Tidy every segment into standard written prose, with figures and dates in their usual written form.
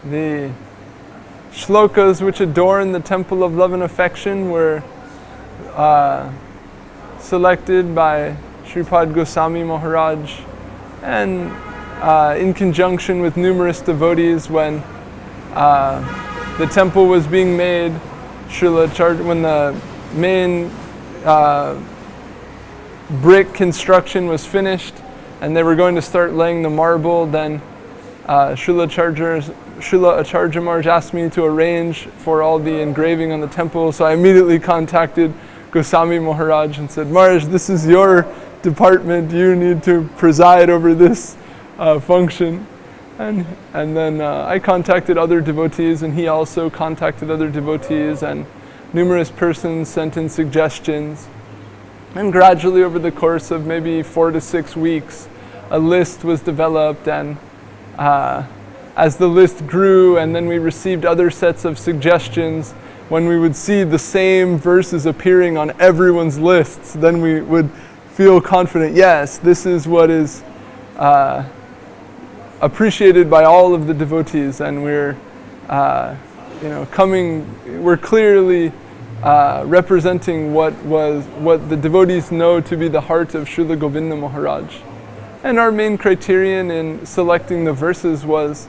The slokas which adorn the temple of love and affection were selected by Sripad Goswami Maharaj, and in conjunction with numerous devotees when the temple was being made, when the main brick construction was finished and they were going to start laying the marble, then Srila Acharya Maharaj asked me to arrange for all the engraving on the temple, so I immediately contacted Goswami Maharaj and said, Maharaj, this is your department, you need to preside over this function. And then I contacted other devotees, and he also contacted other devotees, and numerous persons sent in suggestions. And gradually over the course of maybe 4 to 6 weeks, a list was developed, and as the list grew and then we received other sets of suggestions, when we would see the same verses appearing on everyone's lists, then we would feel confident, yes, this is what is appreciated by all of the devotees, and we're we're clearly representing what the devotees know to be the heart of Srila Govinda Maharaj. And our main criterion in selecting the verses was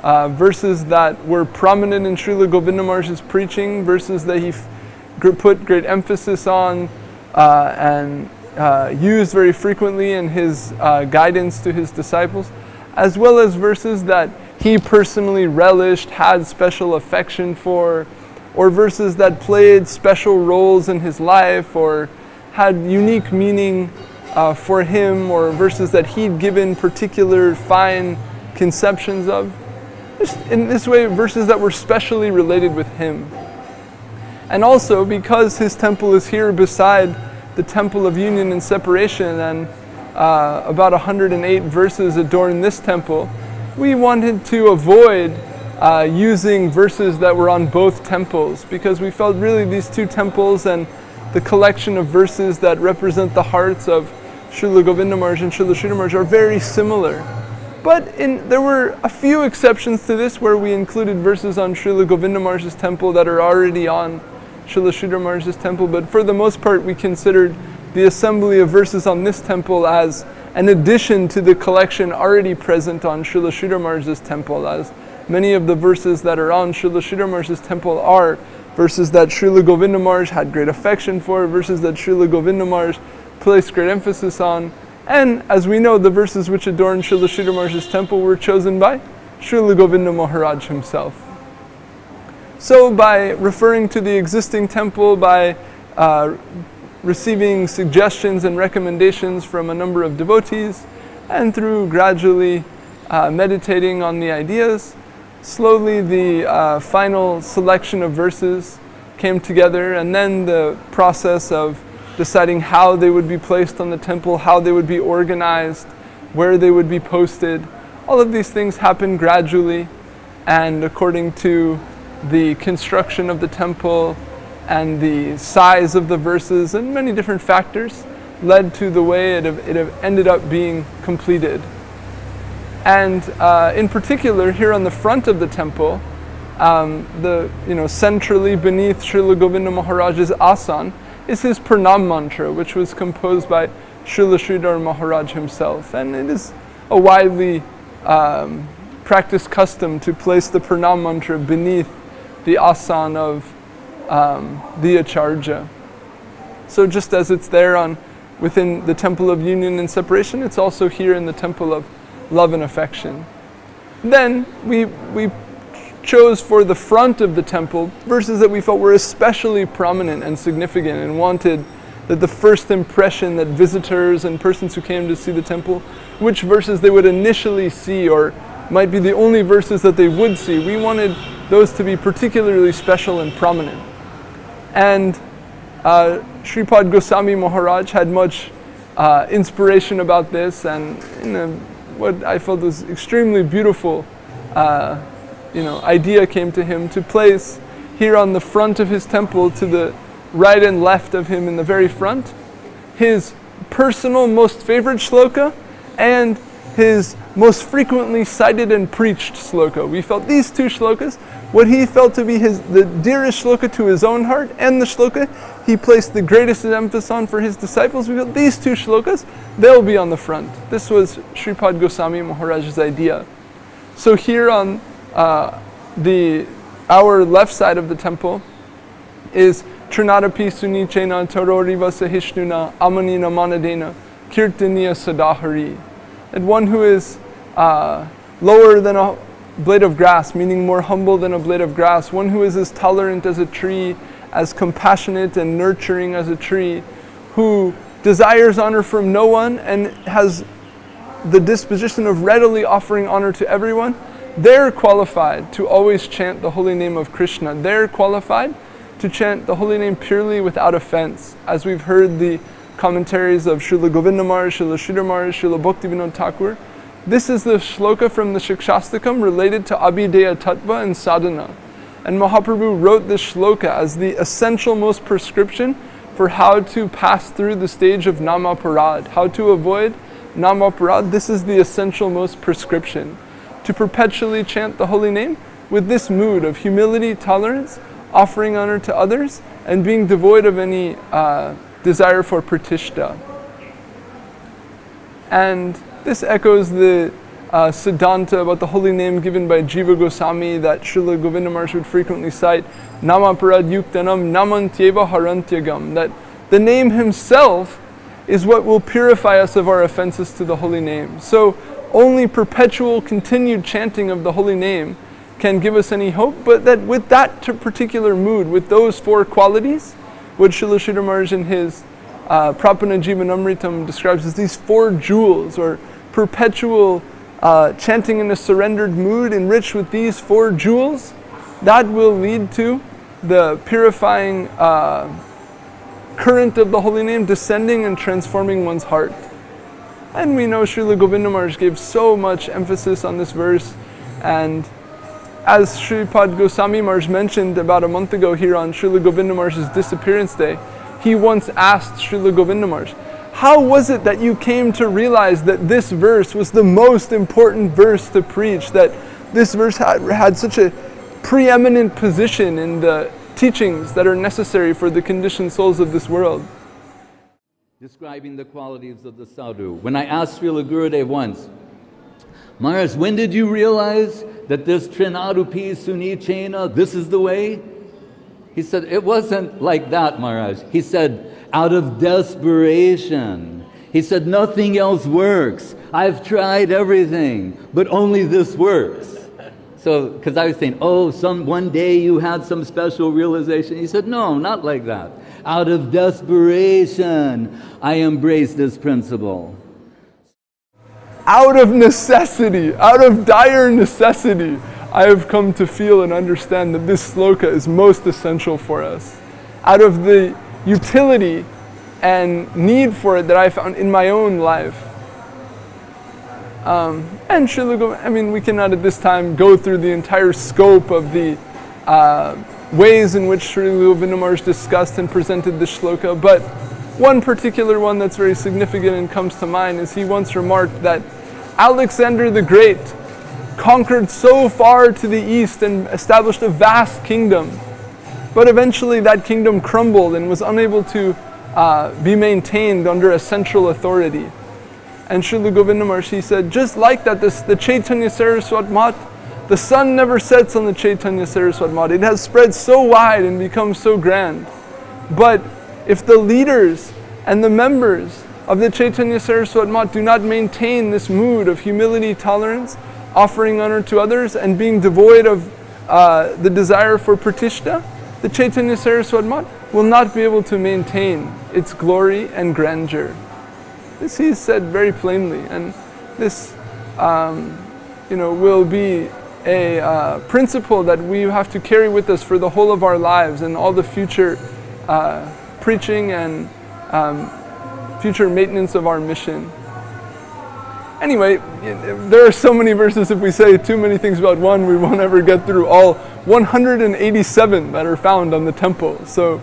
verses that were prominent in Srila Govinda Maharaj's preaching, verses that he put great emphasis on and used very frequently in his guidance to his disciples, as well as verses that he personally relished, had special affection for, or verses that played special roles in his life or had unique meaning for him, or verses that he'd given particular fine conceptions of. In this way, verses that were specially related with him. And also, because his temple is here beside the temple of union and separation, and about 108 verses adorn this temple, we wanted to avoid using verses that were on both temples, because we felt really these two temples and the collection of verses that represent the hearts of Srila Govinda Maharaj and Srila Sridhar Maharaj are very similar. But there were a few exceptions to this, where we included verses on Srila Govinda Maharaj's temple that are already on Srila Sridhar Maharaj's temple, but for the most part we considered the assembly of verses on this temple as an addition to the collection already present on Srila Sridhar Maharaj's temple, as many of the verses that are on Srila Sridhar Maharaj's temple are verses that Srila Govinda Maharaj had great affection for, verses that Srila Govinda Maharaj placed great emphasis on. And as we know, the verses which adorn Srila Sridhar Maharaj's temple were chosen by Srila Govinda Maharaj himself. So by referring to the existing temple, by receiving suggestions and recommendations from a number of devotees, and through gradually meditating on the ideas, slowly the final selection of verses came together, and then the process of deciding how they would be placed on the temple, how they would be organized, where they would be posted. All of these things happened gradually, and according to the construction of the temple and the size of the verses and many different factors, led to the way it ended up being completed. And in particular, here on the front of the temple, centrally beneath Srila Govinda Maharaj's asan is his pranam mantra, which was composed by Srila Sridhar Maharaj himself. And it is a widely practiced custom to place the pranam mantra beneath the asan of the Acharya. So just as it's there within the temple of union and separation, it's also here in the temple of love and affection. Then we chose for the front of the temple verses that we felt were especially prominent and significant, and wanted that the first impression that visitors and persons who came to see the temple, which verses they would initially see or might be the only verses that they would see, we wanted those to be particularly special and prominent. And Sripad Goswami Maharaj had much inspiration about this, and what I felt was extremely beautiful idea came to him to place here on the front of his temple, to the right and left of him in the very front, his personal most favorite shloka and his most frequently cited and preached sloka. We felt these two shlokas, what he felt to be the dearest shloka to his own heart, and the shloka he placed the greatest emphasis on for his disciples. We felt these two shlokas, they'll be on the front. This was Sripad Goswami Maharaj's idea. So here on our left side of the temple is Trinadapi Sunichena Taroriva Sahishnuna Amanina Manadena Kirtaniya Sadahari. And one who is lower than a blade of grass, meaning more humble than a blade of grass, one who is as tolerant as a tree, as compassionate and nurturing as a tree, who desires honor from no one and has the disposition of readily offering honor to everyone, they're qualified to always chant the holy name of Krishna. They're qualified to chant the holy name purely without offense. As we've heard the commentaries of Srila Govinda Maharaj, Srila Sridhar Maharaj, Srila Bhaktivinoda Thakur, this is the shloka from the Shikshastakam related to Abhideya Tattva and Sadhana. And Mahaprabhu wrote this shloka as the essential most prescription for how to pass through the stage of Namaparad, how to avoid Namaparad. This is the essential most prescription. To perpetually chant the holy name with this mood of humility, tolerance, offering honor to others, and being devoid of any desire for pratishta. And this echoes the Siddhanta about the holy name given by Jiva Goswami that Srila Govinda Maharaj would frequently cite, Namaparad Yuktanam Namantyeva Harantyagam, that the name himself is what will purify us of our offenses to the holy name. So only perpetual continued chanting of the holy name can give us any hope, but that with that particular mood, with those four qualities, what Srila Sridhar Maharaj in his Prapana Jivanamritam describes as these four jewels, or perpetual chanting in a surrendered mood enriched with these four jewels, that will lead to the purifying current of the holy name descending and transforming one's heart. And we know Srila Govinda Maharaj gave so much emphasis on this verse, and as Sripad Goswami Maharaj mentioned about a month ago here on Srila Govinda Maharaj's disappearance day, he once asked Srila Govinda Maharaj, how was it that you came to realize that this verse was the most important verse to preach, that this verse had such a preeminent position in the teachings that are necessary for the conditioned souls of this world? Describing the qualities of the sadhu. When I asked Srila Gurudev once, Maharaj, when did you realize that this Trinadupi Sunichena, this is the way? He said, it wasn't like that, Maharaj. He said, out of desperation. He said, nothing else works. I've tried everything, but only this works. So, because I was saying, oh, one day you had some special realization. He said, no, not like that. Out of desperation, I embrace this principle. Out of necessity, out of dire necessity, I have come to feel and understand that this sloka is most essential for us. Out of the utility and need for it that I found in my own life. And we cannot at this time go through the entire scope of the ways in which Srila Govinda Maharaj discussed and presented the shloka, but one particular one that's very significant and comes to mind is he once remarked that Alexander the Great conquered so far to the east and established a vast kingdom, but eventually that kingdom crumbled and was unable to be maintained under a central authority. And Srila Govinda Maharaj, he said, just like that, the Chaitanya Saraswat Mat, the sun never sets on the Chaitanya Saraswat Mat. It has spread so wide and become so grand. But if the leaders and the members of the Chaitanya Saraswat Mat do not maintain this mood of humility, tolerance, offering honor to others, and being devoid of the desire for pratishta, the Chaitanya Saraswat Mat will not be able to maintain its glory and grandeur. This he said very plainly, and this will be a principle that we have to carry with us for the whole of our lives and all the future preaching and future maintenance of our mission. Anyway, there are so many verses. If we say too many things about one, we won't ever get through all 187 that are found on the temple. So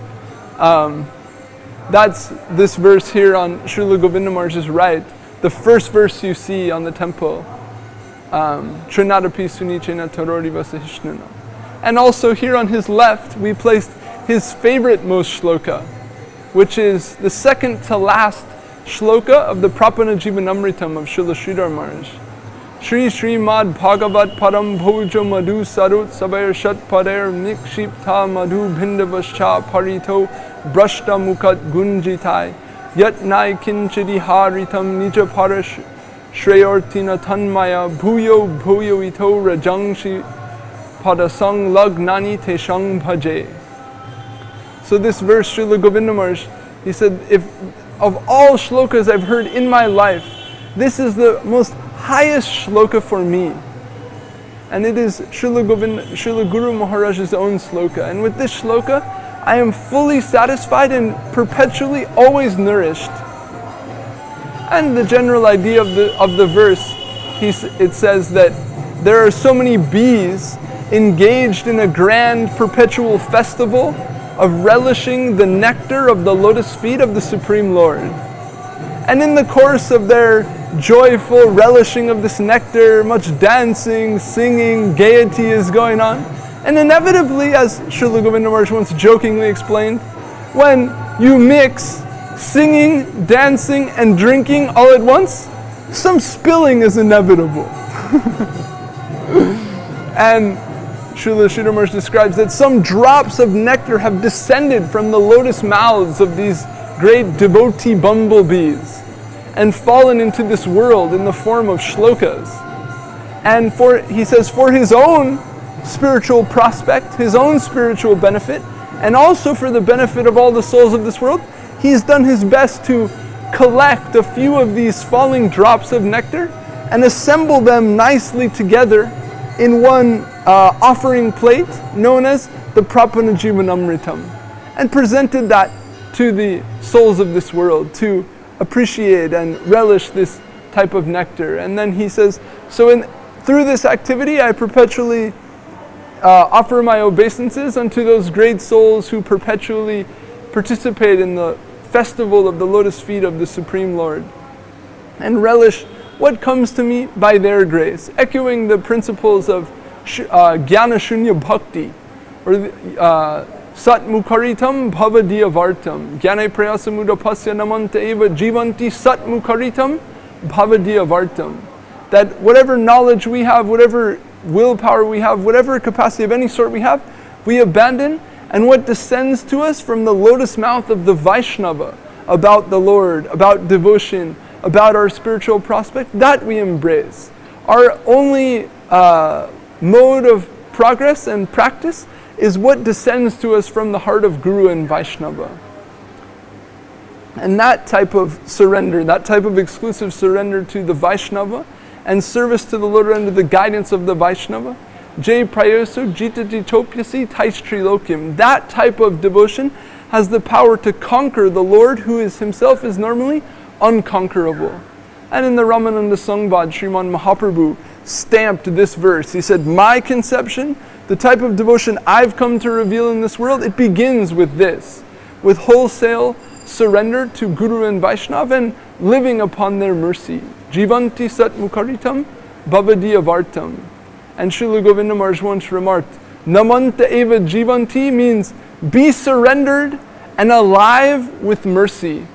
that's this verse here on Srila Govinda Maharaj's right, the first verse you see on the temple. Trinadapi Sunichena Torori Vasahishnana. And also here on his left, we placed his favorite most shloka, which is the second to last shloka of the Prapana Jivanamritam of Srila Sridhar Maharaj. Shri Shri Mad Bhagavat Param Bhojo Madhu Sarut Sabair Shat Pader Nikshipta Madhu Bhindavascha Parito Brashta Mukat Gunjitai Yat Nai Kinchidi Haritam Nija Parash Shreyortina Tanmaya Bhuyo Bhuyo Ito Rajangshi Padasang Lagnani Teshang Bhaje. So this verse, Srila Govinda Maharaj, he said, if of all shlokas I've heard in my life, this is the most highest shloka for me. And it is Srila Guru Maharaj's own shloka. And with this shloka, I am fully satisfied and perpetually always nourished. And the general idea of the verse, it says that there are so many bees engaged in a grand perpetual festival of relishing the nectar of the lotus feet of the Supreme Lord. And in the course of their joyful relishing of this nectar, much dancing, singing, gaiety is going on. And inevitably, as Srila Govinda Maharaj once jokingly explained, when you mix singing, dancing, and drinking all at once, some spilling is inevitable. And Srila Sridhar Maharaj describes that some drops of nectar have descended from the lotus mouths of these great devotee bumblebees and fallen into this world in the form of shlokas. And he says, for his own spiritual prospect, his own spiritual benefit, and also for the benefit of all the souls of this world, he's done his best to collect a few of these falling drops of nectar and assemble them nicely together in one offering plate known as the Prapana Jivanamritam, and presented that to the souls of this world to appreciate and relish this type of nectar. And then he says, so through this activity I perpetually offer my obeisances unto those great souls who perpetually participate in the festival of the lotus feet of the Supreme Lord, and relish what comes to me by their grace, echoing the principles of Jnana Shunya Bhakti, or Sat Mukaritam Bhavadiya Vartam, Jnane Prayasamuda Pasya Namanta Eva Jivanti Sat Mukaritam Bhavadiya Vartam. That whatever knowledge we have, whatever willpower we have, whatever capacity of any sort we have, we abandon, and what descends to us from the lotus mouth of the Vaishnava about the Lord, about devotion, about our spiritual prospect, that we embrace. Our only mode of progress and practice is what descends to us from the heart of Guru and Vaishnava. And that type of surrender, that type of exclusive surrender to the Vaishnava and service to the Lord under the guidance of the Vaishnava, Jai Prayosu Jitati Topyasi Taistrilokyam. That type of devotion has the power to conquer the Lord, who himself is normally unconquerable. And in the Ramananda Sangbad, Sriman Mahaprabhu stamped this verse. He said, my conception, the type of devotion I've come to reveal in this world, it begins with this, with wholesale surrender to Guru and Vaishnava and living upon their mercy. Jivanti Sat Mukaritam Bhavadiya Vartam. And Srila Govinda Maharaj once remarked, Namanta Eva Jivanti means be surrendered and alive with mercy.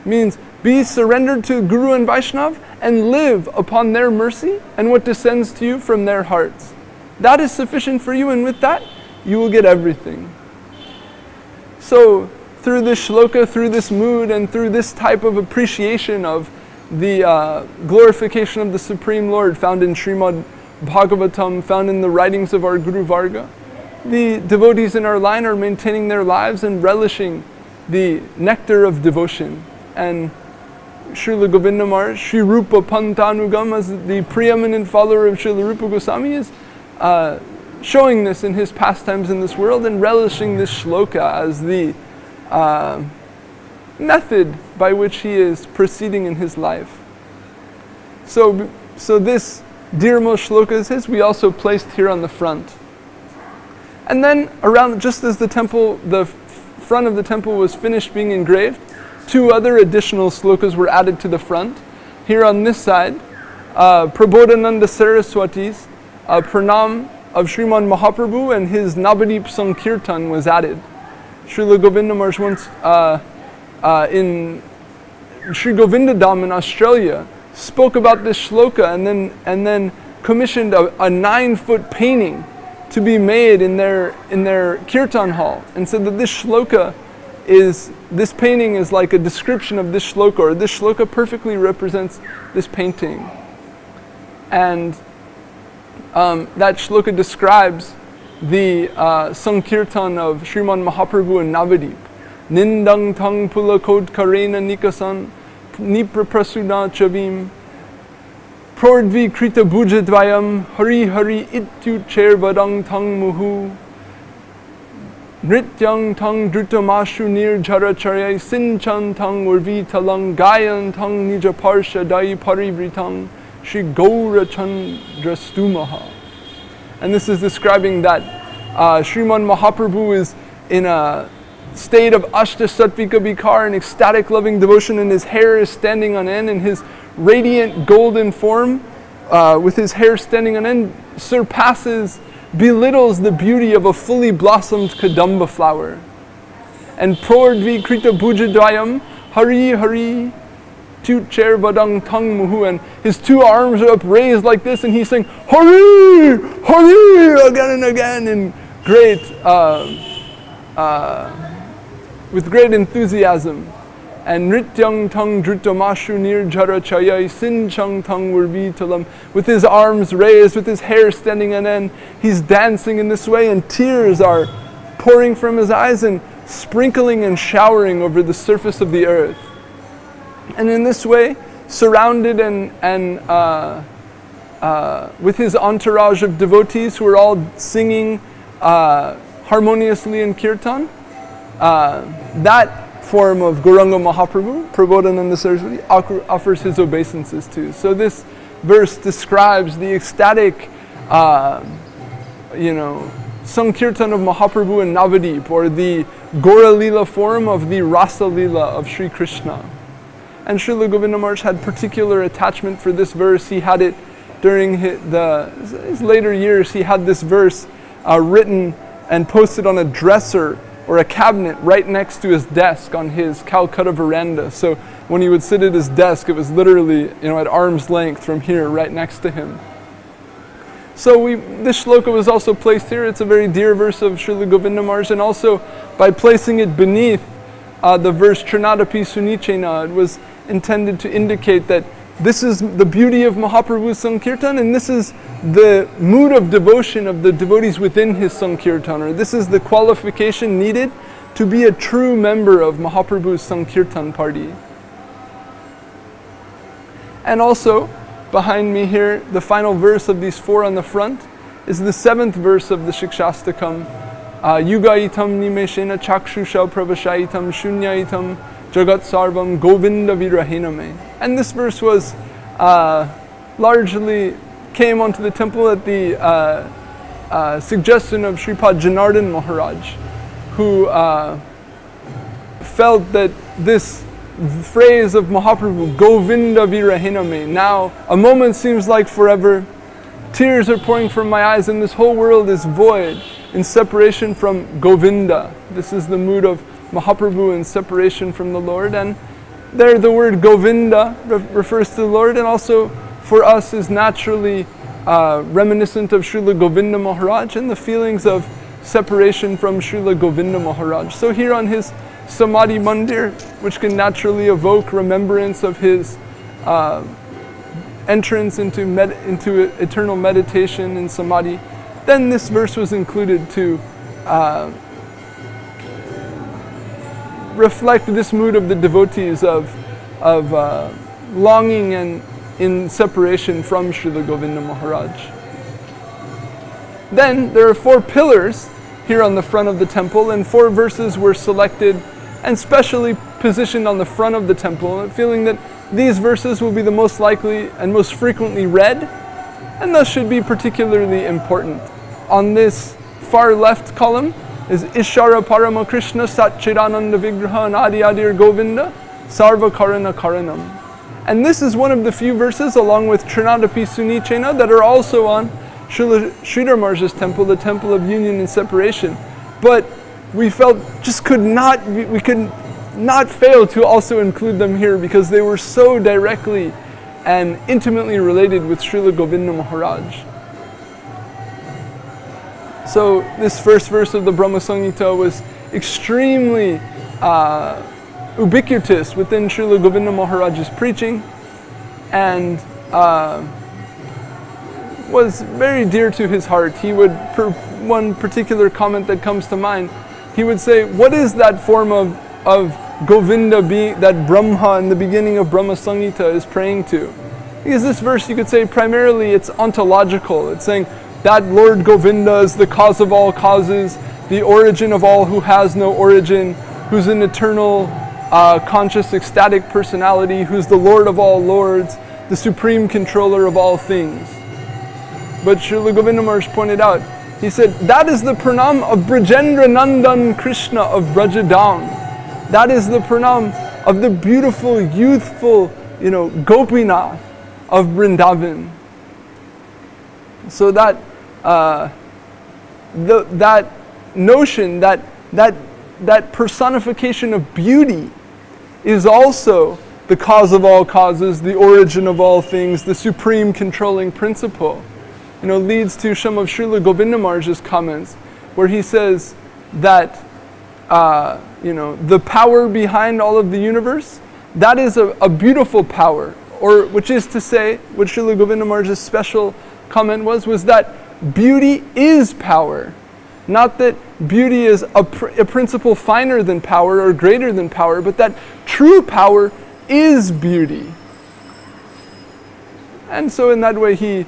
Means be surrendered to Guru and Vaishnava and live upon their mercy and what descends to you from their hearts. That is sufficient for you, and with that, you will get everything. So, through this shloka, through this mood, and through this type of appreciation of the glorification of the Supreme Lord found in Srimad Bhagavatam, found in the writings of our Guru Varga, the devotees in our line are maintaining their lives and relishing the nectar of devotion. And Srila Govinda Maharaj, Sri Rupa Pantanugam, as the preeminent follower of Srila Rupa Goswami, is showing this in his pastimes in this world and relishing this shloka as the method by which he is proceeding in his life. So this dearmost shloka is his, we also placed here on the front. And then around, just as the front of the temple was finished being engraved, two other additional slokas were added to the front, here on this side, Prabodhananda Saraswati's pranam of Sriman Mahaprabhu and his Navadip Sankirtan was added. Srila Govinda Maharaj once in Sri Govinda Dham in Australia spoke about this shloka and then commissioned a 9-foot painting to be made in their kirtan hall, and said that this painting is like a description of this shloka, or this shloka perfectly represents this painting. And that shloka describes the Sankirtan of Sriman Mahaprabhu and Navadip. Nindang tang pulakod karena nikasan nipra prasuna chavim prodvi krita bujadvayam hari hari ittu chervadang tang muhu nrityang tang drutamashu nir jaracharyai sinchan tang urvi talang gayan tang nija parsha dai parivritang Shri Gaura Chandrastumaha. And this is describing that Sriman Mahaprabhu is in a state of Ashta Sattvika Bikar, an ecstatic loving devotion, and his hair is standing on end, and his radiant golden form with his hair standing on end belittles the beauty of a fully blossomed Kadamba flower. And Prodvi Krita Bujadayam Hari Hari Tucher Vadang Tang Muhu, and his two arms are upraised like this, and he's saying Hari Hari again and again in great with great enthusiasm. And Nrityang Tang Drutamashu Nir Jara Chayai Sin Chang Tang Talam, with his arms raised, with his hair standing on end, he's dancing in this way, and tears are pouring from his eyes and sprinkling and showering over the surface of the earth. And in this way, surrounded and with his entourage of devotees who are all singing harmoniously in kirtan, that form of Gauranga Mahaprabhu, Prabodhananda Saraswati, offers his obeisances to. So this verse describes the ecstatic, Sankirtan of Mahaprabhu and Navadip, or the Gaura Lila form of the Rasa Lila of Sri Krishna. And Srila Govinda Maharaj had particular attachment for this verse. He had it during his later years. He had this verse written and posted on a dresser or a cabinet right next to his desk on his Calcutta veranda. So when he would sit at his desk, it was literally, at arm's length from here, right next to him. So this shloka was also placed here. It's a very dear verse of Srila Govinda Maharaj, and also by placing it beneath the verse Trinadapi Sunichena, it was intended to indicate that this is the beauty of Mahaprabhu's Sankirtan, and this is the mood of devotion of the devotees within his Sankirtan, or this is the qualification needed to be a true member of Mahaprabhu's Sankirtan party. And also, behind me here, the final verse of these four on the front is the 7th verse of the Shikshastakam. Yugaitam nimeshena chakshusha pravashaitam shunyaitam jagat sarvam govinda virahiname. And this verse was largely came onto the temple at the suggestion of Sripad Janardhan Maharaj, who felt that this phrase of Mahaprabhu, Govinda virahiname, now a moment seems like forever, tears are pouring from my eyes, and this whole world is void in separation from Govinda. This is the mood of Mahaprabhu in separation from the Lord, and there the word Govinda refers to the Lord, and also for us is naturally reminiscent of Srila Govinda Maharaj and the feelings of separation from Srila Govinda Maharaj. So here on his Samadhi Mandir, which can naturally evoke remembrance of his entrance into eternal meditation and Samadhi, then this verse was included to reflect this mood of the devotees of longing and in separation from Srila Govinda Maharaj. Then there are 4 pillars here on the front of the temple, and 4 verses were selected and specially positioned on the front of the temple, feeling that these verses will be the most likely and most frequently read, and thus should be particularly important. On this far left column is Ishara Parama Krishna Satchidananda Vigraha and Adi Adir Govinda Sarva Karana Karanam. And this is one of the few verses, along with Trinadapi Sunichena, that are also on Srila Sridhar Maharaj's temple, the temple of union and separation. But we felt we could not fail to also include them here because they were so directly and intimately related with Srila Govinda Maharaj. So this first verse of the Brahma Samhita was extremely ubiquitous within Srila Govinda Maharaj's preaching, and was very dear to his heart. He would, one particular comment that comes to mind, he would say, what is that form of Govinda being, that Brahma in the beginning of Brahma Samhita is praying to? Because this verse, you could say, primarily it's ontological. It's saying that Lord Govinda is the cause of all causes, the origin of all who has no origin, who's an eternal, conscious, ecstatic personality, who's the Lord of all lords, the supreme controller of all things. But Srila Govinda Maharaj pointed out, he said, that is the pranam of Brajendra Nandan Krishna of Brajadam. That is the pranam of the beautiful, youthful, Gopinath of Vrindavan. So that that notion, that personification of beauty is also the cause of all causes, the origin of all things, the supreme controlling principle. Leads to some of Srila Govinda Maharaj's comments, where he says that the power behind all of the universe, that is a beautiful power, or which is to say, what Srila Govinda Maharaj's special comment was that beauty is power. Not that beauty is a principle finer than power or greater than power, but that true power is beauty. And so in that way he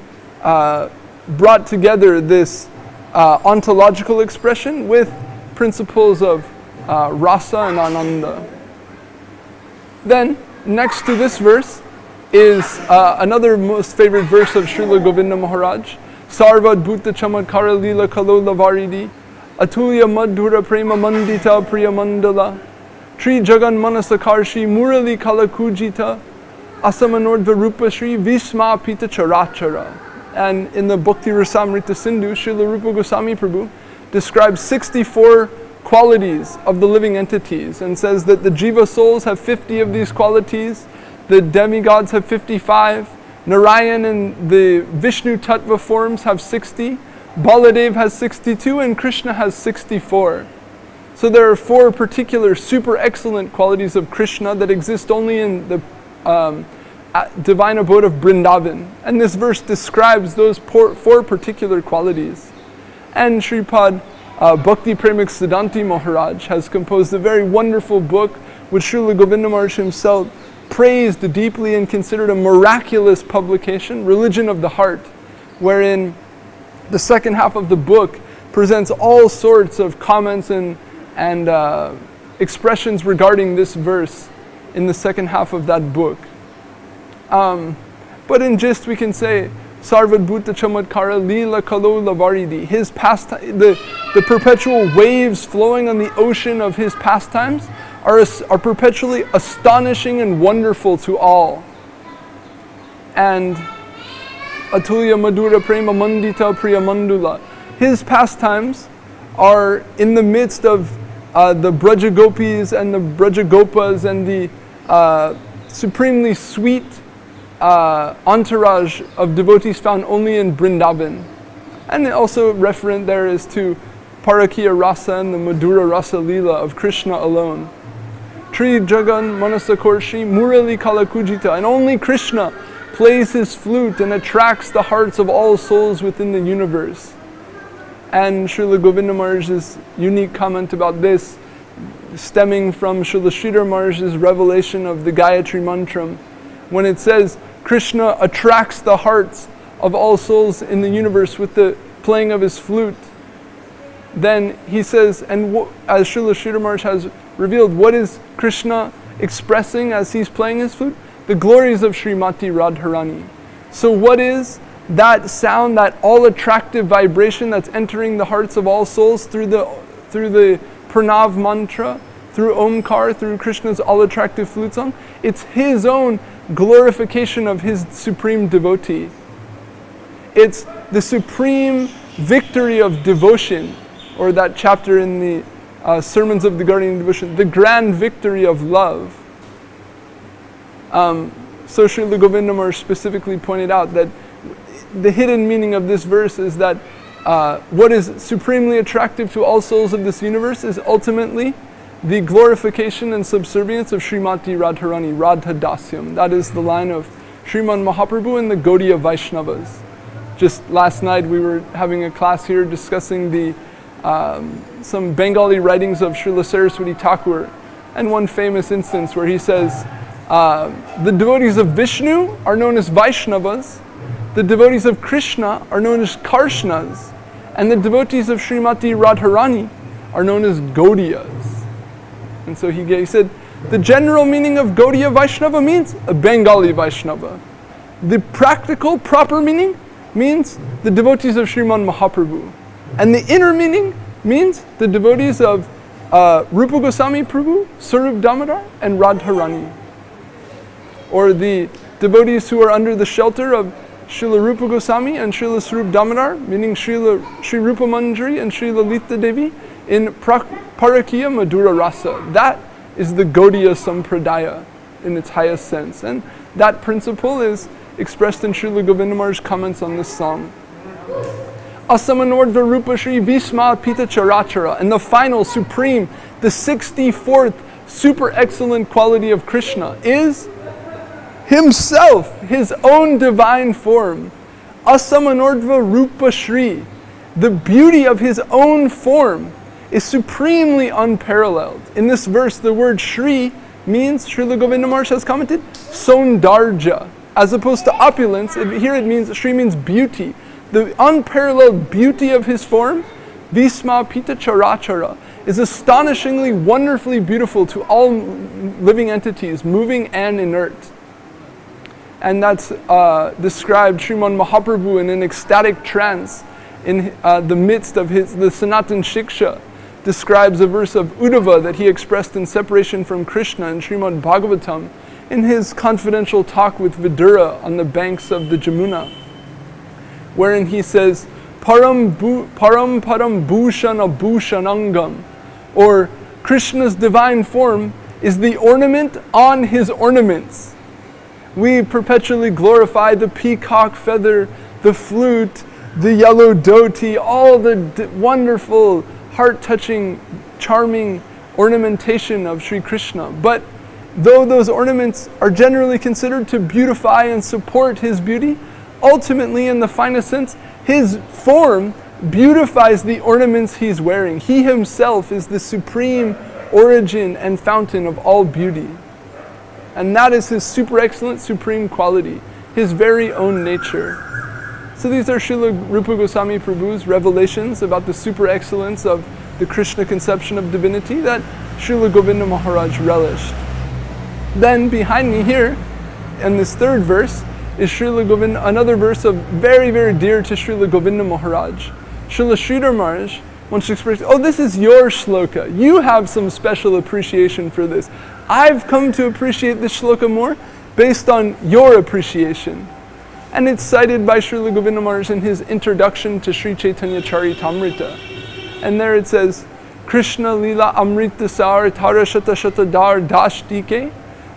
brought together this ontological expression with principles of rasa and ananda. Then, next to this verse is another most favorite verse of Srila Govinda Maharaj. Sarvad Bhuta Chamatkara Lila Kalola Varidi Atulya Madhura Prema Mandita Priya Mandala Tri Jagan Manasakarshi Murali Kalakujita Asamanordva Rupa Shri Visma Pita Charachara. And in the Bhakti Rasamrita Sindhu, Srila Rupa Goswami Prabhu describes 64 qualities of the living entities and says that the Jiva souls have 50 of these qualities, the demigods have 55, Narayan and the Vishnu Tattva forms have 60, Baladev has 62, and Krishna has 64. So there are 4 particular super excellent qualities of Krishna that exist only in the divine abode of Vrindavan. And this verse describes those 4 particular qualities. And Sripad Bhakti Premik Siddhanti Maharaj has composed a very wonderful book which Srila Govinda Maharaj himself praised deeply and considered a miraculous publication, Religion of the Heart, wherein the second half of the book presents all sorts of comments and expressions regarding this verse in the second half of that book. But in gist we can say, Sarvad Bhuta Chamatkara Lila Kalola Varidi, his pastime, the perpetual waves flowing on the ocean of his pastimes are perpetually astonishing and wonderful to all. And Atulya Madhura Prema Mandita Priya Mandula, his pastimes are in the midst of the Braja Gopis and the Braja Gopas and the supremely sweet entourage of devotees found only in Vrindavan. And also referent there is to Parakiya Rasa and the Madhura Rasa Lila of Krishna alone. Tri Jagan Manasakorshi Murali Kalakujita, and only Krishna plays his flute and attracts the hearts of all souls within the universe. And Srila Govinda Maharaj's unique comment about this, stemming from Srila Sridhar Maharaj's revelation of the Gayatri Mantra, when it says Krishna attracts the hearts of all souls in the universe with the playing of his flute. Then he says, and as Srila Sridhar Maharaj has revealed, what is Krishna expressing as he's playing his flute? The glories of Srimati Radharani. So what is that sound, that all-attractive vibration that's entering the hearts of all souls through the Pranav mantra, through Omkar, through Krishna's all-attractive flute song? It's his own glorification of his supreme devotee. It's the supreme victory of devotion, or that chapter in the Sermons of the Guardian of Devotion, the grand victory of love. So Srila Govinda Maharaj specifically pointed out that the hidden meaning of this verse is that what is supremely attractive to all souls of this universe is ultimately the glorification and subservience of Srimati Radharani, Radha Dasyam. That is the line of Sriman Mahaprabhu and the Gaudiya Vaishnavas. Just last night we were having a class here discussing the some Bengali writings of Srila Saraswati Thakur, and one famous instance where he says, the devotees of Vishnu are known as Vaishnavas, the devotees of Krishna are known as Karshnas, and the devotees of Srimati Radharani are known as Gaudiyas. And so he said, the general meaning of Gaudiya Vaishnava means a Bengali Vaishnava. The practical, proper meaning means the devotees of Sriman Mahaprabhu. And the inner meaning means the devotees of Rupa Goswami Prabhu, Sarup Damodar, and Radharani. Or the devotees who are under the shelter of Srila Rupa Goswami and Srila Sarup Damodar, meaning Sri Rupa Manjari and Srila Lita Devi, in Parakiya Madhura Rasa. That is the Gaudiya Sampradaya in its highest sense. And that principle is expressed in Srila Govinda Maharaj's comments on this song. Asamanordva Rupa Shri Visma Pita Charachara. And the final, supreme, the 64th super excellent quality of Krishna is himself, his own divine form. Asamanordva Rupa Shri. The beauty of his own form is supremely unparalleled. In this verse, the word Shri means, Srila Govinda Maharaj has commented, Saundarja. As opposed to opulence, here it means, Shri means beauty. The unparalleled beauty of his form, Visma Pita Charachara, is astonishingly, wonderfully beautiful to all living entities, moving and inert. And that's described Sriman Mahaprabhu in an ecstatic trance in the midst of the Sanatan Shiksha, describes a verse of Uddhava that he expressed in separation from Krishna in Srimad Bhagavatam in his confidential talk with Vidura on the banks of the Jamuna, wherein he says, Param Param Bhushana Bhushanangam, or Krishna's divine form is the ornament on his ornaments. We perpetually glorify the peacock feather, the flute, the yellow dhoti, all the wonderful, heart-touching, charming ornamentation of Sri Krishna. But though those ornaments are generally considered to beautify and support his beauty, ultimately, in the finest sense, his form beautifies the ornaments he's wearing. He himself is the supreme origin and fountain of all beauty. And that is his super excellent, supreme quality, his very own nature. So these are Srila Rupa Goswami Prabhu's revelations about the super excellence of the Krishna conception of divinity that Srila Govinda Maharaj relished. Then behind me here, in this third verse, is Srila Govinda, another verse of very, very dear to Srila Govinda Maharaj. Srila Sridhar Maharaj wants to express, oh, this is your shloka. You have some special appreciation for this. I've come to appreciate this shloka more based on your appreciation. And it's cited by Srila Govinda Maharaj in his introduction to Sri Chaitanya Charitamrita. And there it says, Krishna Lila Amrita Sar Tara Shata Shata Dar Dash Dike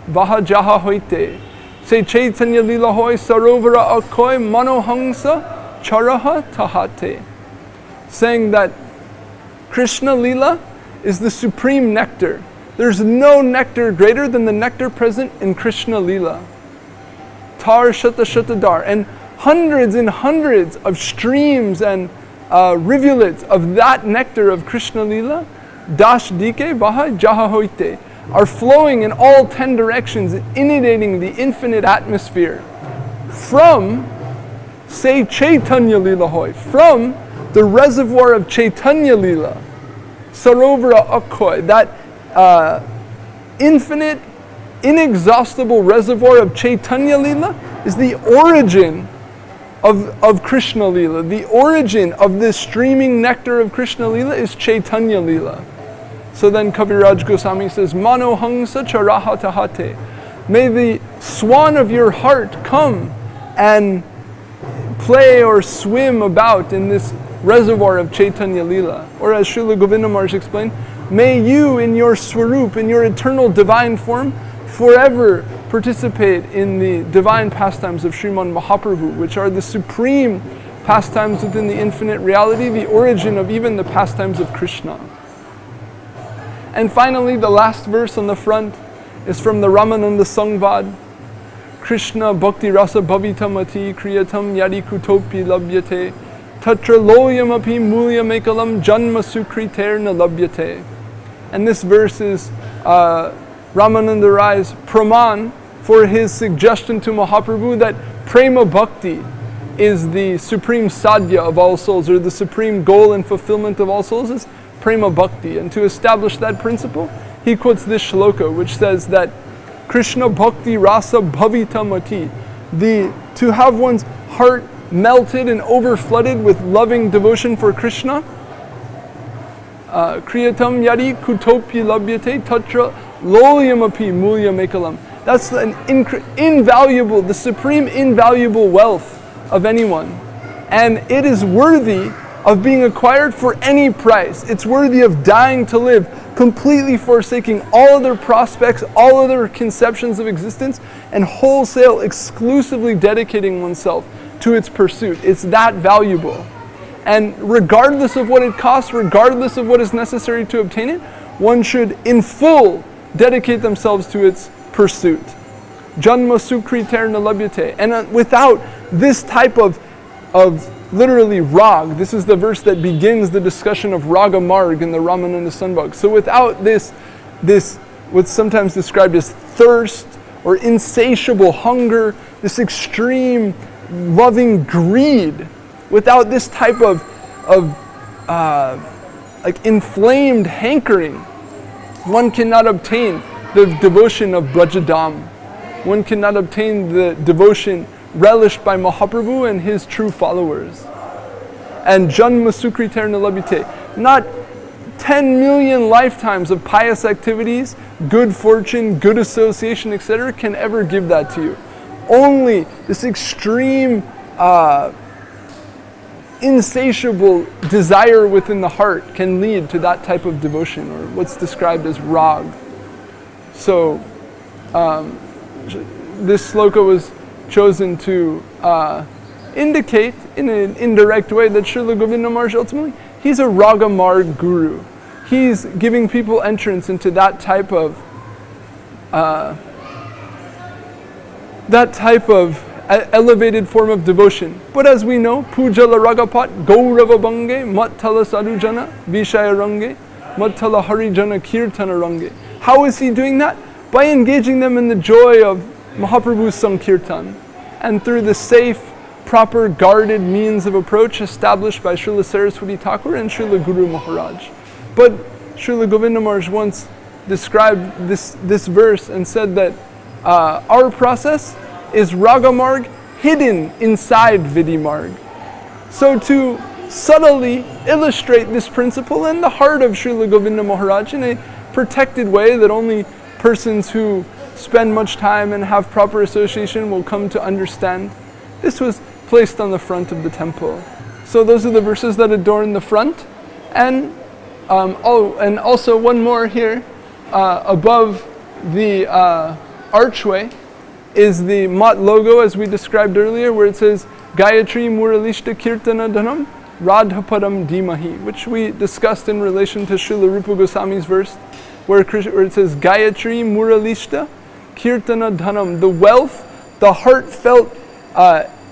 Vaha Jaha Hoite Se Chaitanya Lila Hoy Sarovara Akoy Manohangsa Charaha Tahate. Saying that Krishna Lila is the supreme nectar. There's no nectar greater than the nectar present in Krishna Lila. Tar Shata Shata Dar. And hundreds and hundreds of streams and rivulets of that nectar of Krishna Lila, Dash Dike Baha Jaha Hoite, are flowing in all 10 directions, inundating the infinite atmosphere from, say, Chaitanya Lila Hoy, from the reservoir of Chaitanya Lila, Sarovara Akoy, that infinite, inexhaustible reservoir of Chaitanya Lila is the origin of Krishna Lila. The origin of this streaming nectar of Krishna Lila is Chaitanya Lila. So then Kaviraj Goswami says, Manohangsa Charaha Tahate. May the swan of your heart come and play or swim about in this reservoir of Chaitanya Lila. Or as Srila Govinda Maharaj explained, may you in your Swarup, in your eternal divine form, forever participate in the divine pastimes of Sriman Mahaprabhu, which are the supreme pastimes within the infinite reality, the origin of even the pastimes of Krishna. And finally, the last verse on the front is from the Ramananda Sangvad. Krishna bhakti rasa bhavitamati kriyatam yadi kutopi labhyate tatra loyamapi mulyamekalam janma sukriter na labhyate. And this verse is Ramananda Rai's praman for his suggestion to Mahaprabhu that prema bhakti is the supreme sadhya of all souls, or the supreme goal and fulfillment of all souls is prema bhakti. And to establish that principle, he quotes this shloka, which says that Krishna bhakti rasa bhavita mati, to have one's heart melted and overflooded with loving devotion for Krishna, kriyatam yadi kutopi labhyate tatra loyamapi mulya mekalam. That's an invaluable, the supreme invaluable wealth of anyone. And it is worthy of being acquired for any price. It's worthy of dying to live, completely forsaking all other prospects, all other conceptions of existence, and wholesale exclusively dedicating oneself to its pursuit. It's that valuable. And regardless of what it costs, regardless of what is necessary to obtain it, one should in full dedicate themselves to its pursuit. Janma sukriter na labhyate. And without this type of literally rag, this is the verse that begins the discussion of raga marg in the Ramananda Sangvad. So without this what's sometimes described as thirst or insatiable hunger, this extreme loving greed, without this type of like inflamed hankering, one cannot obtain the devotion of Brajadam. One cannot obtain the devotion relished by Mahaprabhu and his true followers. And Janma Sukriter na labhyate, not 10 million lifetimes of pious activities, good fortune, good association, etc. can ever give that to you. Only this extreme insatiable desire within the heart can lead to that type of devotion, or what's described as rag. So this sloka was chosen to indicate in an indirect way that Srila Govinda Maharaj ultimately, he's a raga marg guru. He's giving people entrance into that type of elevated form of devotion. But as we know, puja la ragapat gaurava bange mattala sadhujana vishaya range mattala harijana kirtana range. How is he doing that? By engaging them in the joy of Mahaprabhu's Sankirtan, and through the safe, proper, guarded means of approach established by Srila Saraswati Thakur and Srila Guru Maharaj. But Srila Govinda Maharaj once described this verse and said that our process is raga marg hidden inside vidhi marg. So to subtly illustrate this principle in the heart of Srila Govinda Maharaj in a protected way that only persons who spend much time and have proper association will come to understand, this was placed on the front of the temple. So those are the verses that adorn the front. And and also one more here, above the archway is the Mat logo, as we described earlier, where it says Gayatri Muralishta Kirtana Dhanam Radhapadam Dimahi, which we discussed in relation to Srila Rupa Goswami's verse, where it says Gayatri Muralishta Kirtana Dhanam, the wealth, the heartfelt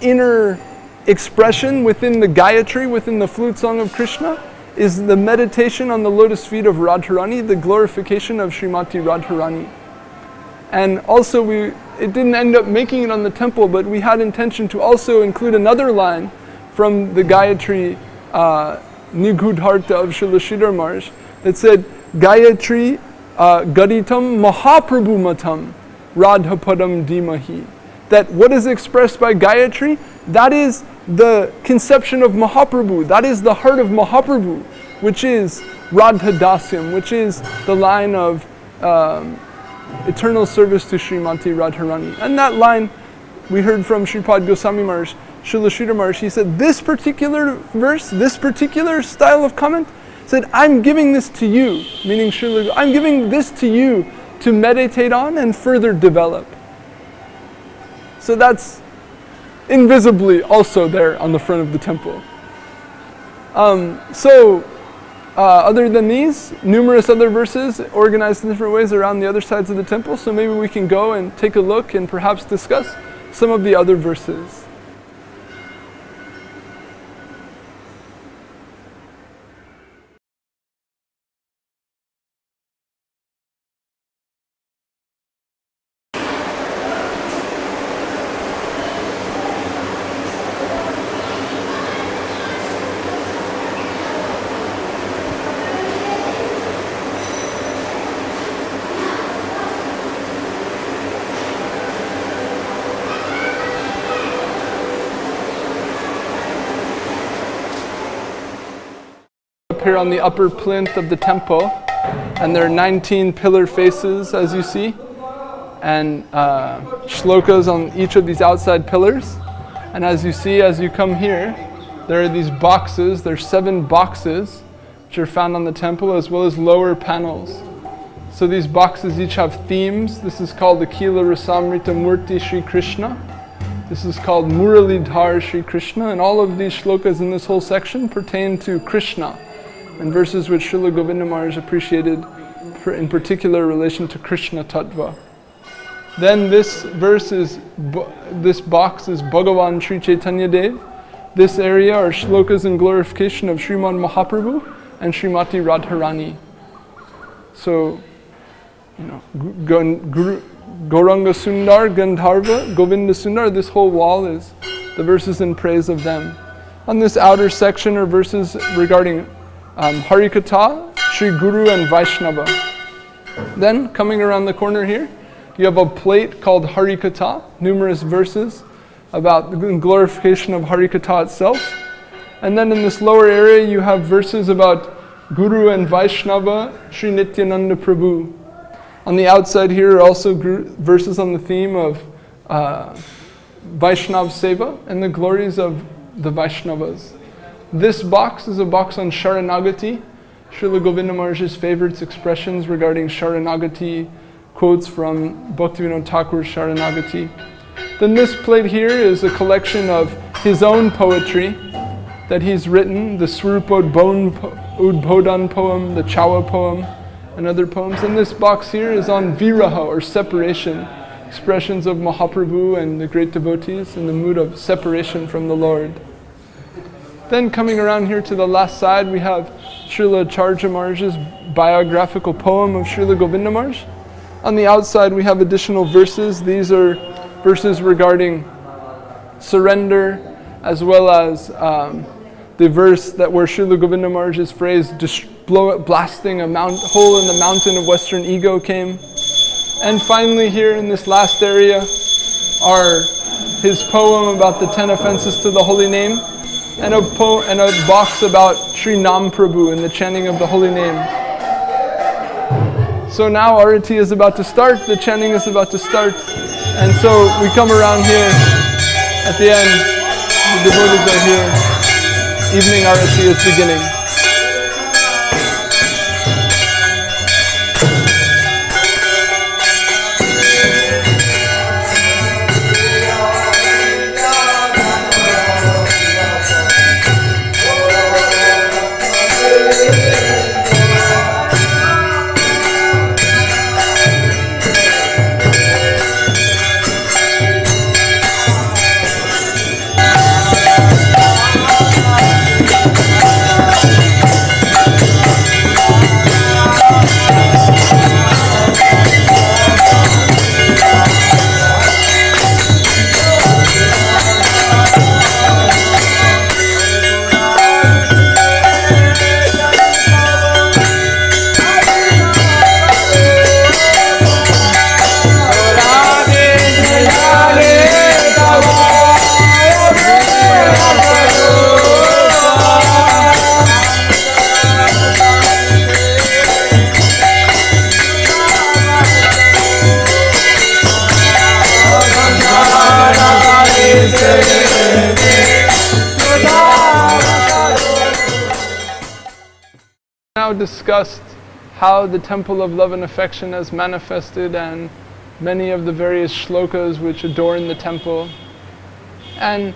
inner expression within the Gayatri, within the flute song of Krishna, is the meditation on the lotus feet of Radharani, the glorification of Srimati Radharani. And also it didn't end up making it on the temple, but we had intention to also include another line from the Gayatri Nigudharta of Srila Sridhar Maharaj that said, Gayatri Gaditam Mahaprabhu Matam Radhapadam Dimahi. That what is expressed by Gayatri, that is the conception of Mahaprabhu, that is the heart of Mahaprabhu, which is Radha Dasyam, which is the line of eternal service to Srimati Radharani. And that line we heard from Sripad Goswami Maharaj, Srila Sridhar Maharaj, he said, this particular verse, this particular style of comment, said, I'm giving this to you, meaning Srila, I'm giving this to you to meditate on and further develop. So that's invisibly also there on the front of the temple. Other than these, numerous other verses organized in different ways around the other sides of the temple, so maybe we can go and take a look and perhaps discuss some of the other verses. Here on the upper plinth of the temple, and there are 19 pillar faces, as you see, and shlokas on each of these outside pillars. And as you see, as you come here, there are these boxes. There's 7 boxes which are found on the temple, as well as lower panels. So these boxes each have themes. This is called the Kila Rasamrita Murti Shri Krishna. This is called Muralidhar Shri Krishna, and all of these shlokas in this whole section pertain to Krishna, and verses which Srila Govinda Maharaj appreciated in particular relation to Krishna Tattva. Then this box is Bhagavan Sri Chaitanya Dev. This area are shlokas in glorification of Sriman Mahaprabhu and Srimati Radharani. So, Gauranga Sundar, Gandharva, Govinda Sundar, this whole wall is the verses in praise of them. On this outer section are verses regarding Harikatha, Sri Guru and Vaishnava. Then, coming around the corner here, you have a plate called Harikatha, numerous verses about the glorification of Harikatha itself. And then in this lower area, you have verses about Guru and Vaishnava, Sri Nityananda Prabhu. On the outside here are also verses on the theme of Vaishnav Seva and the glories of the Vaishnavas. This box is a box on Sharanagati, Srila Govinda Maharaj's favorite expressions regarding Sharanagati, quotes from Bhaktivinoda Thakur's Sharanagati. Then this plate here is a collection of his own poetry that he's written, the Swarupa Udbodhan poem, the Chawa poem, and other poems. And this box here is on Viraha, or separation, expressions of Mahaprabhu and the great devotees in the mood of separation from the Lord. Then coming around here to the last side, we have Srila Acharya Maharaj's biographical poem of Srila Govinda Maharaj. On the outside we have additional verses. These are verses regarding surrender, as well as the verse that where Srila Govinda Maharaj's phrase, blasting a hole in the mountain of Western ego came. And finally here in this last area are his poem about the 10 offenses to the holy name, and a box about Sri Nam Prabhu and the chanting of the holy name. So now Arati is about to start, the chanting is about to start, and so we come around here at the end, the devotees are here, evening Arati is beginning. Now discussed how the temple of love and affection has manifested and many of the various slokas which adorn the temple. And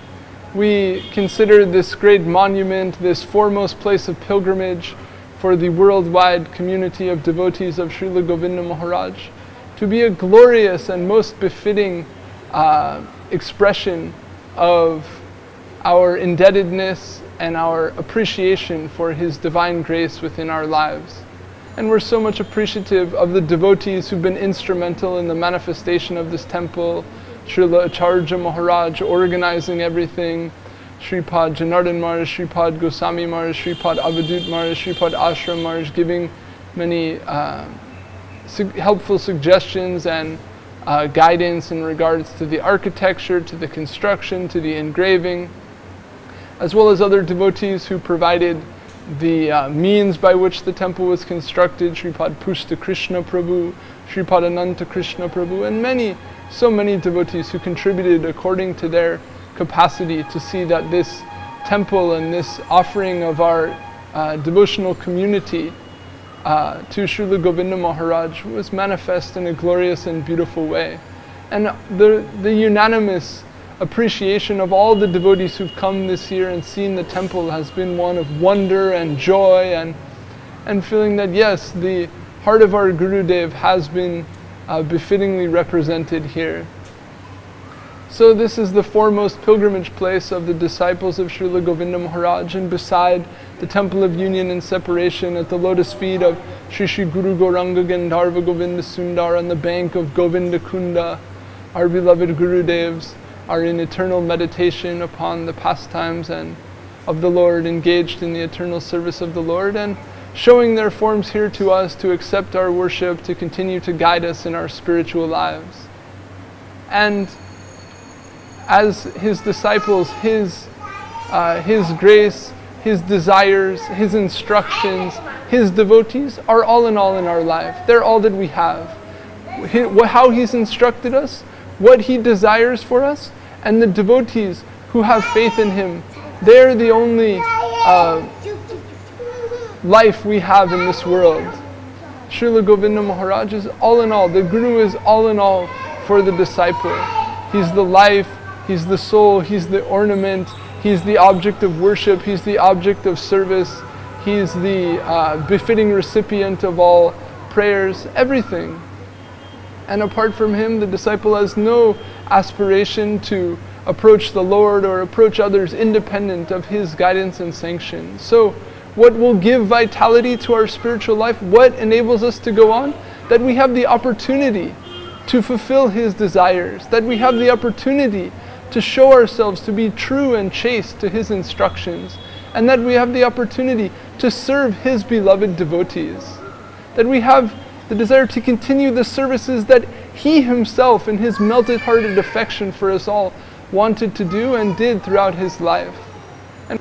we consider this great monument, this foremost place of pilgrimage for the worldwide community of devotees of Srila Govinda Maharaj, to be a glorious and most befitting expression of our indebtedness and our appreciation for His divine grace within our lives. And we're so much appreciative of the devotees who've been instrumental in the manifestation of this temple. Srila Acharya Maharaj organizing everything, Sripad Janardhan Maharaj, Sripad Goswami Maharaj, Sripad Avadut Maharaj, Sripad Ashram Maharaj, giving many helpful suggestions and guidance in regards to the architecture, to the construction, to the engraving, as well as other devotees who provided the means by which the temple was constructed, Sripad Pushta Krishna Prabhu, Sripad Ananta Krishna Prabhu, and so many devotees who contributed according to their capacity to see that this temple and this offering of our devotional community to Srila Govinda Maharaj was manifest in a glorious and beautiful way. And the unanimous appreciation of all the devotees who've come this year and seen the temple has been one of wonder and joy and feeling that yes, the heart of our Gurudev has been befittingly represented here. So this is the foremost pilgrimage place of the disciples of Srila Govinda Maharaj, and beside the temple of union and separation at the lotus feet of Shri Shri Guru Gauranga Gandharva Govinda Sundar on the bank of Govinda Kunda, our beloved Gurudevs are in eternal meditation upon the pastimes and of the Lord, engaged in the eternal service of the Lord, and showing their forms here to us to accept our worship, to continue to guide us in our spiritual lives. And as His disciples, His grace, His desires, His instructions, His devotees are all in our life. They're all that we have. How He's instructed us, what He desires for us, and the devotees who have faith in Him, they're the only life we have in this world. Srila Govinda Maharaj is all in all. The Guru is all in all for the disciple. He's the life, He's the soul, He's the ornament, He's the object of worship, He's the object of service, He's the befitting recipient of all prayers, everything. And apart from Him, the disciple has no aspiration to approach the Lord or approach others independent of His guidance and sanction. So what will give vitality to our spiritual life? What enables us to go on? That we have the opportunity to fulfill His desires, that we have the opportunity to show ourselves to be true and chaste to His instructions, and that we have the opportunity to serve His beloved devotees, that we have the desire to continue the services that He Himself, in His melted-hearted affection for us all, wanted to do and did throughout His life. And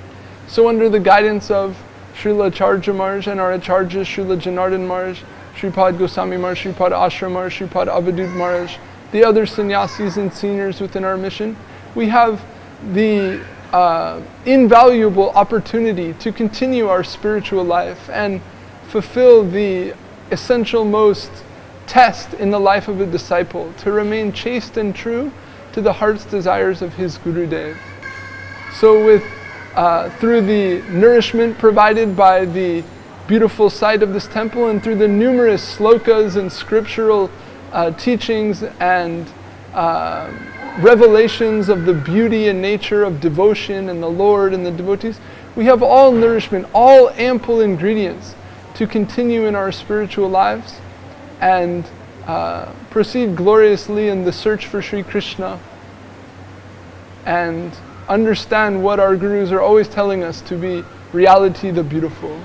so under the guidance of Srila Acharya Maharaj and our Acharyas, Srila Janardhan Maharaj, Sripad Goswami Maharaj, Sripad Ashram Maharaj, Sripad Avadut Maharaj, the other sannyasis and seniors within our mission, we have the invaluable opportunity to continue our spiritual life and fulfill the essential most test in the life of a disciple, to remain chaste and true to the heart's desires of his Gurudev. So through the nourishment provided by the beautiful site of this temple, and through the numerous slokas and scriptural teachings and revelations of the beauty and nature of devotion and the Lord and the devotees, we have all nourishment, all ample ingredients to continue in our spiritual lives and proceed gloriously in the search for Sri Krishna and understand what our gurus are always telling us to be reality the beautiful.